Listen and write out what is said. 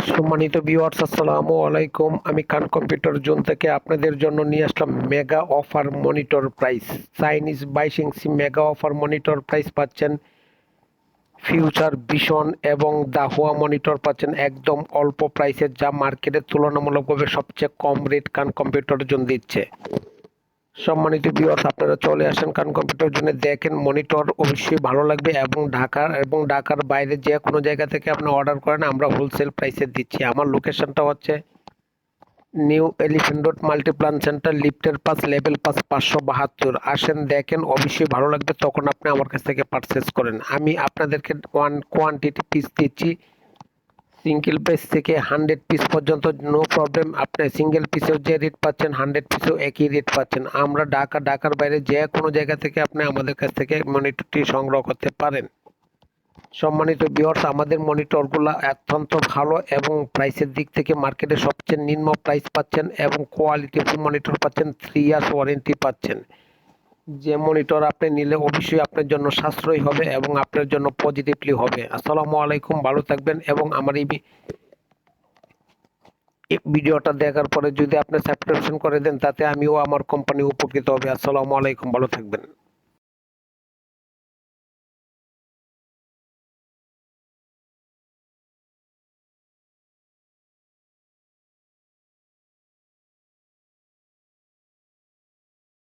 সম্মানিত ভিউয়ার্স, আসসালামু আলাইকুম। আমি খান কম্পিউটার জোন থেকে আপনাদের জন্য নিয়ে আসলাম mega offer monitor price. Chinese 22 inch mega offer monitor price পাচ্ছেন ফিউচার ভিশন এবং দাহুয়া মনিটর পাচ্ছেন একদম অল্প প্রাইসে, যা মার্কেটের তুলনামূলকভাবে সবচেয়ে কম রেট খান কম্পিউটার জোন দিচ্ছে। সম্মানিত ভিউয়ার্স, আপনারা চলে আসেন খান কম্পিউটার জোনে, দেখেন মনিটর অবশ্যই ভালো লাগবে এবং ঢাকার বাইরে যে কোনো জায়গা থেকে আপনি অর্ডার করেন, আমরা হোলসেল প্রাইসে দিচ্ছি। আমার লোকেশনটা হচ্ছে new elephant road, Multiplan centre, লিফটের পাস, লেভেল পাস 572। আসেন দেখেন, অবশ্যই ভালো লাগবে, তখন আপনি আমার কাছ থেকে পারচেস করেন। আমি আপনাদেরকে কোয়ান্টিটি পিস দিচ্ছি, সিঙ্গেল পিস থেকে 100 পিস পর্যন্ত, নো প্রবলেম। আপনি সিঙ্গেল পিসেও যে রেট পাচ্ছেন 100 পিসেও একই রেট পাচ্ছেন। আমরা ঢাকার বাইরে যে কোনো জায়গা থেকে আপনি আমাদের কাছ থেকে মনিটরটি সংগ্রহ করতে পারেন। সম্মানিত ভিউয়ার্স, আমাদের মনিটরগুলো অত্যন্ত ভালো এবং প্রাইসের দিক থেকে মার্কেটে সবচেয়ে নিম্ন প্রাইস পাচ্ছেন এবং কোয়ালিটিফুল মনিটর পাচ্ছেন, 3 ইয়ার্স ওয়ারেন্টি পাচ্ছেন। যে মনিটর আপনি নিলে অবশ্যই আপনার জন্য সাশ্রয়ী হবে এবং আপনার জন্য পজিটিভলি হবে। আসসালামু আলাইকুম, ভালো থাকবেন এবং আমার এই ভিডিওটা দেখার পরে যদি আপনি সাবস্ক্রিপশন করে দেন, তাতে আমিও আমার কোম্পানি উপকৃত হবে। আসসালামু আলাইকুম, ভালো থাকবেন।